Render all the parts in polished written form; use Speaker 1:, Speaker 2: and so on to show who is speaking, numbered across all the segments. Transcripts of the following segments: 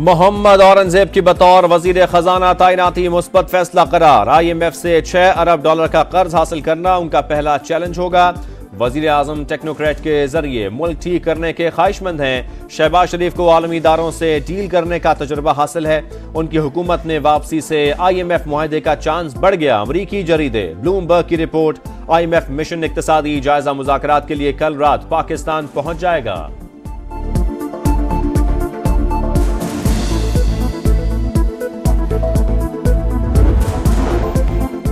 Speaker 1: मोहम्मद औरंगजेब की बतौर वजीर खजाना तैनाती मुस्बत फैसला करार। IMF से 6 अरब डॉलर का कर्ज हासिल करना उनका पहला चैलेंज होगा। वजीर आजम टेक्नोक्रेट के जरिए मुल्क ठीक करने के ख्वाहिशमंद हैं। शहबाज शरीफ को आलमी इदारों से डील करने का तजुर्बा हासिल है। उनकी हुकूमत ने वापसी से IMF मुआहदे का चांस बढ़ गया। अमरीकी जरीदे ब्लूमबर्ग की रिपोर्ट, IMF मिशन इक्तसादी जायजा मुज़ाकरात के लिए कल रात पाकिस्तान पहुंच जाएगा।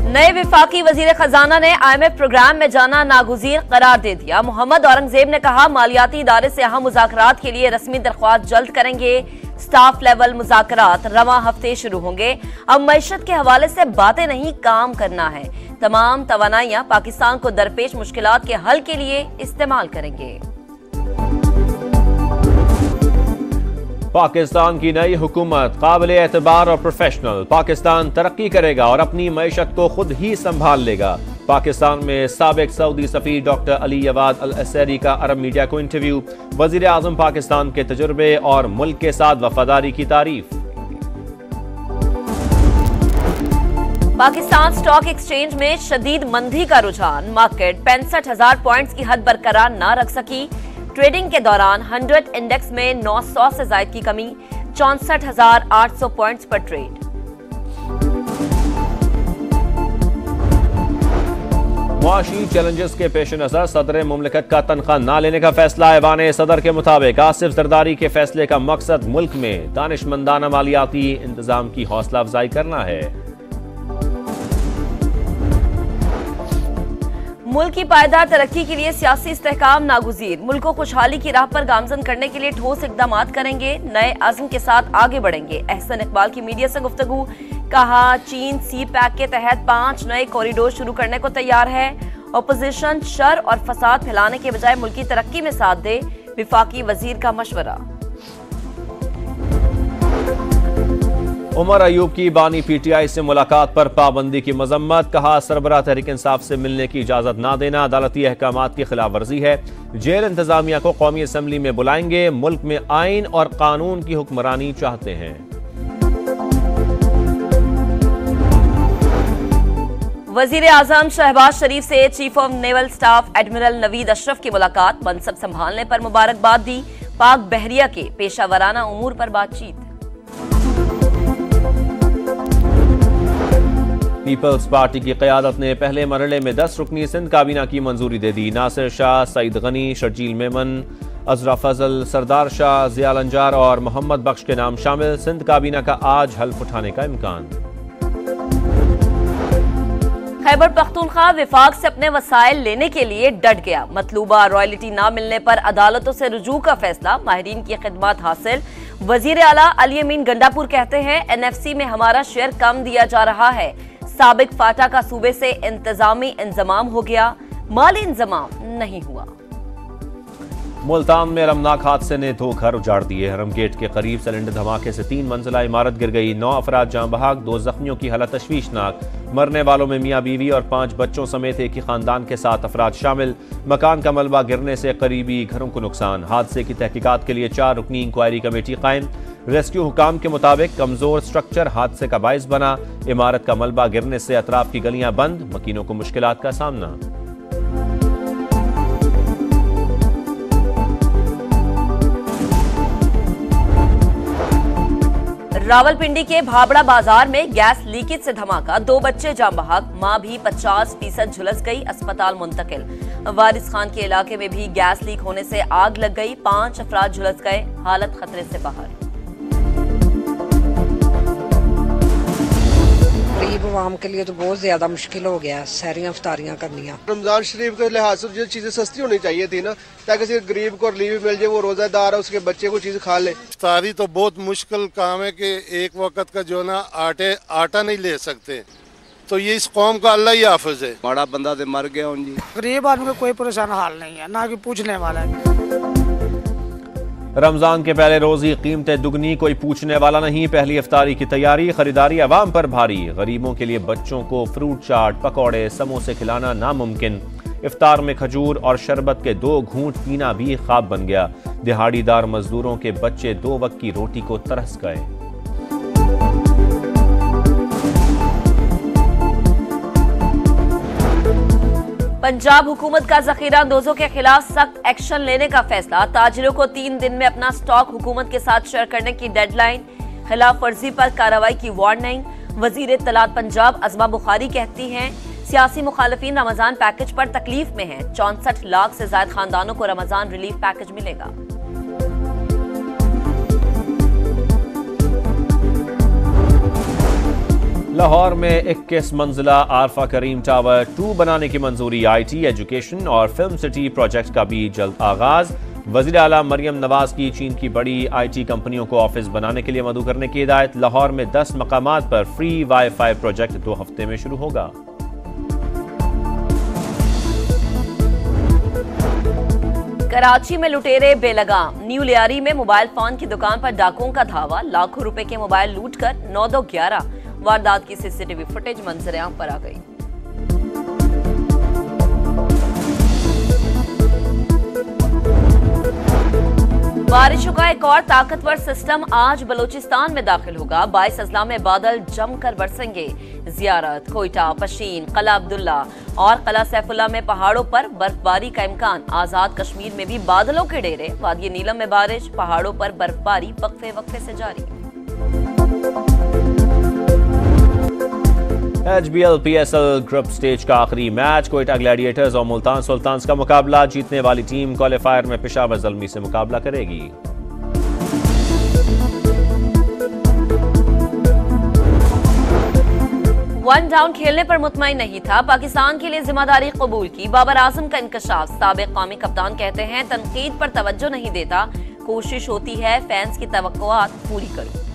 Speaker 2: नए विफाकी वजीर खजाना ने IMF प्रोग्राम में जाना नागुज़ीर करार दे दिया। मोहम्मद औरंगजेब ने कहा, मालियाती इदारे से अहम मुज़ाकरात के लिए रस्मी दरख्वास्त जल्द करेंगे। स्टाफ लेवल मुज़ाकरात रवां हफ्ते शुरू होंगे। अब मईशत के हवाले से बातें नहीं, काम करना है। तमाम तवानाइयां पाकिस्तान को दरपेश मुश्किलात के हल के लिए इस्तेमाल करेंगे।
Speaker 1: पाकिस्तान की नई हुकूमत काबिल एतबार और प्रोफेशनल। पाकिस्तान तरक्की करेगा और अपनी मईशत को खुद ही संभाल लेगा। पाकिस्तान में साबिक सऊदी सफीर डॉक्टर अली अवाद अल असैरी का अरब मीडिया को इंटरव्यू। वजीर आजम पाकिस्तान के तजुर्बे और मुल्क के साथ वफादारी की तारीफ।
Speaker 2: पाकिस्तान स्टॉक एक्सचेंज में शदीद मंदी का रुझान। मार्केट 65,000 पॉइंट्स की हद बरकरार न रख सकी। ट्रेडिंग के दौरान 100 इंडेक्स में 900 से ज्यादा की कमी, 64,800 पॉइंट्स पर ट्रेड।
Speaker 1: मुआशी चैलेंजेस के पेश नजर सदर मुमलिकत का तनख्वाह न लेने का फैसला। ऐवान सदर के मुताबिक आसिफ जरदारी के फैसले का मकसद मुल्क में दानिशमंदाना मालियाती इंतजाम की हौसला अफजाई करना है।
Speaker 2: मुल्क की पायदार तरक्की के लिए सियासी इस्तेहकाम नागुज़ीर। मुल्क को खुशहाली की राह पर गामजन करने के लिए ठोस इकदाम करेंगे। नए अज़्म के साथ आगे बढ़ेंगे। एहसन इकबाल की मीडिया से गुफ्तगू। कहा, चीन CPEC के तहत 5 नए कॉरिडोर शुरू करने को तैयार है। अपोजिशन शर और फसाद फैलाने के बजाय मुल्क की तरक्की में साथ दे। विफाकी वजीर का मशवरा।
Speaker 1: उमर अयूब की बानी PTI से मुलाकात पर पाबंदी की मजम्मत। कहा, सरबराह तहरीक इंसाफ से मिलने की इजाजत ना देना अदालती अहकामात की खिलाफ वर्जी है। जेल इंतजामिया को कौमी असम्बली में बुलाएंगे। मुल्क में आइन और कानून की हुक्मरानी चाहते हैं।
Speaker 2: वजीर आजम शहबाज शरीफ से chief of naval staff admiral Naveed Ashraf की मुलाकात। मनसब संभालने पर मुबारकबाद दी। पाक बहरिया के पेशावराना उमूर पर बातचीत।
Speaker 1: पीपल्स पार्टी की क़यादत ने पहले मरहले में 10 रुकनी सिंध काबीना की मंजूरी दे दी। नासिर शाह, सईद गनी, शर्जील मेमन, अजरा फजल, सरदार शाह, जियाल अंजार और मोहम्मद बख्श के नाम शामिल। सिंध काबीना का आज हल्फ उठाने का इम्कान।
Speaker 2: खैबर पख्तूनख्वा विफाक से अपने वसाइल लेने के लिए डट गया। मतलूबा रॉयल्टी न मिलने पर अदालतों से रुजू का फैसला। माहिरीन की खिदमत हासिल। वजीर आला अली अमीन गंडापुर कहते हैं, NFC में हमारा शेयर कम दिया जा रहा है। साबिक फाटा का सूबे से इंतजामी इंजमाम हो गया, माली इंजमाम नहीं हुआ।
Speaker 1: मुल्तान में अलमनाक हादसे ने 2 घर उजाड़ दिए। हरम गेट के करीब सिलेंडर धमाके से 3 मंजिला इमारत गिर गई। 9 अफराद जाँ बहक, 2 जख्मियों की हालत तशवीशनाक। मरने वालों में मियाँ बीवी और 5 बच्चों समेत एक ही खानदान के 7 अफराद शामिल। मकान का मलबा गिरने से करीबी घरों को नुकसान। हादसे की तहकीकात के लिए 4 रुकनी इंक्वायरी कमेटी कायम। रेस्क्यू हुकाम के मुताबिक कमजोर स्ट्रक्चर हादसे का बाइस बना। इमारत का मलबा गिरने से अतराफ की गलियां बंद, मकीनों को मुश्किलात का सामना।
Speaker 2: रावलपिंडी के भाबड़ा बाजार में गैस लीकेज से धमाका। 2 बच्चे जाँ बहक, मां भी 50% झुलस गई, अस्पताल मुंतकिल। वारिस खान के इलाके में भी गैस लीक होने से आग लग गई। 5 अफराद झुलस गए, हालत खतरे से बाहर।
Speaker 3: गरीब आवाम के लिए तो बहुत ज्यादा मुश्किल हो गया सहरियां इफ्तारियां करनियां।
Speaker 4: रमजान शरीफ के लिहाज से जो चीजें सस्ती होनी चाहिए थी ना, ताकि सिर्फ गरीब को रिलीफ मिल जाए, वो रोजादार है उसके बच्चे को चीज खा ले।
Speaker 5: इफ्तारी तो बहुत मुश्किल काम है कि एक वक्त का जो ना आटा नहीं ले सकते, तो ये इस कौम का अल्लाह ही हाफिज है।
Speaker 4: बड़ा बंदा तो मर गया जी।
Speaker 6: गरीब आदमी को कोई परेशान हाल नहीं है, ना कि पूछने वाला है।
Speaker 1: रमजान के पहले रोज ही कीमतें दुगनी, कोई पूछने वाला नहीं। पहली इफ्तारी की तैयारी, खरीदारी अवाम पर भारी। गरीबों के लिए बच्चों को फ्रूट चाट, पकौड़े, समोसे खिलाना नामुमकिन। इफ्तार में खजूर और शरबत के 2 घूंट पीना भी ख्वाब बन गया। दिहाड़ीदार मजदूरों के बच्चे 2 वक्त की रोटी को तरस गए।
Speaker 2: पंजाब हुकूमत का जखीरा अंदोजों के खिलाफ सख्त एक्शन लेने का फैसला। ताजिरों को 3 दिन में अपना स्टॉक हुकूमत के साथ शेयर करने की डेडलाइन। खिलाफ वर्जी पर कार्रवाई की वार्निंग। वजीर इत्तलात पंजाब अज़मा बुखारी कहती हैं सियासी मुखालिफिन रमजान पैकेज पर तकलीफ में हैं। 64 लाख से ज्यादा खानदानों को रमजान रिलीफ पैकेज मिलेगा।
Speaker 1: लाहौर में 21 मंजिला आरफा करीम टावर 2 बनाने की मंजूरी। IT, एजुकेशन और फिल्म सिटी प्रोजेक्ट का भी जल्द आगाज। वज़ीर आला मरियम नवाज की चीन की बड़ी IT कंपनियों को ऑफिस बनाने के लिए मदऊ करने की हिदायत। लाहौर में 10 मकामात पर फ्री वाईफाई प्रोजेक्ट 2 हफ्ते में शुरू होगा।
Speaker 2: कराची में लुटेरे बेलगाम। न्यू लियारी में मोबाइल फोन की दुकान पर डाकुओं का धावा। लाखों रुपए के मोबाइल लूटकर 9-2-11 वारदात की CCTV फुटेज मंजर-ए-आम पर आ गई। बारिशों का एक और ताकतवर सिस्टम आज बलूचिस्तान में दाखिल होगा। 22 अजला में बादल जमकर बरसेंगे। जियारत, कोयटा, पशीन, कला अब्दुल्ला और कला सैफुल्ला में पहाड़ों पर बर्फबारी का इम्कान। आजाद कश्मीर में भी बादलों के डेरे। वादी नीलम में बारिश, पहाड़ों पर बर्फबारी वक्फे वक्फे से जारी।
Speaker 1: HBL PSL ग्रुप स्टेज का आखिरी मैच। कोयटा ग्लैडिएटर्स और मुल्तान सुल्तान्स का मुकाबला। जीतने वाली टीम क्वालिफायर में पेशावर ज़ल्मी से मुकाबला करेगी।
Speaker 2: वन डाउन खेलने पर मुतमईन नहीं था। पाकिस्तान के लिए जिम्मेदारी कबूल की। बाबर आजम का इंकशाफ। साबिक कौमी कप्तान कहते हैं तनकीद पर तवज्जो नहीं देता। कोशिश होती है फैंस की तवक्कुआत पूरी करूं।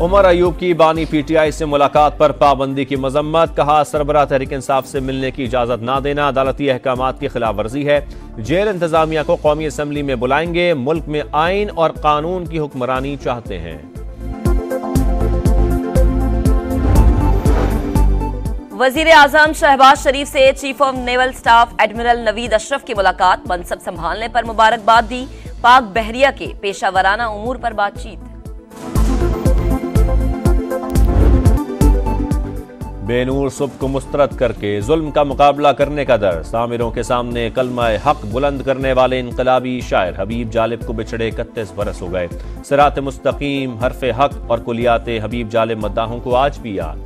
Speaker 1: उमर अयूब की बानी PTI से मुलाकात पर पाबंदी की मजम्मत। कहा सरबराह तहरीक इंसाफ से मिलने की इजाजत ना देना अदालती अहकामात की खिलाफ वर्जी है। जेल इंतजामिया को कौमी असम्बली में बुलाएंगे। मुल्क में आइन और कानून की हुक्मरानी चाहते हैं।
Speaker 2: वजीर आजम शहबाज शरीफ से chief of naval staff admiral Naveed Ashraf की मुलाकात। मनसब संभालने पर मुबारकबाद दी। पाक बहरिया के पेशावराना उमूर पर बातचीत।
Speaker 1: बेनूर सुबह को मुस्तरद करके जुल्म का मुकाबला करने का दर। सामिरों के सामने कलमा हक बुलंद करने वाले इनकलाबी शायर हबीब जालिब को बिछड़े 31 बरस हो गए। सिरात मुस्तकीम, हरफ हक और कुलियात हबीब जालिब मद्दाहों को आज भी याद।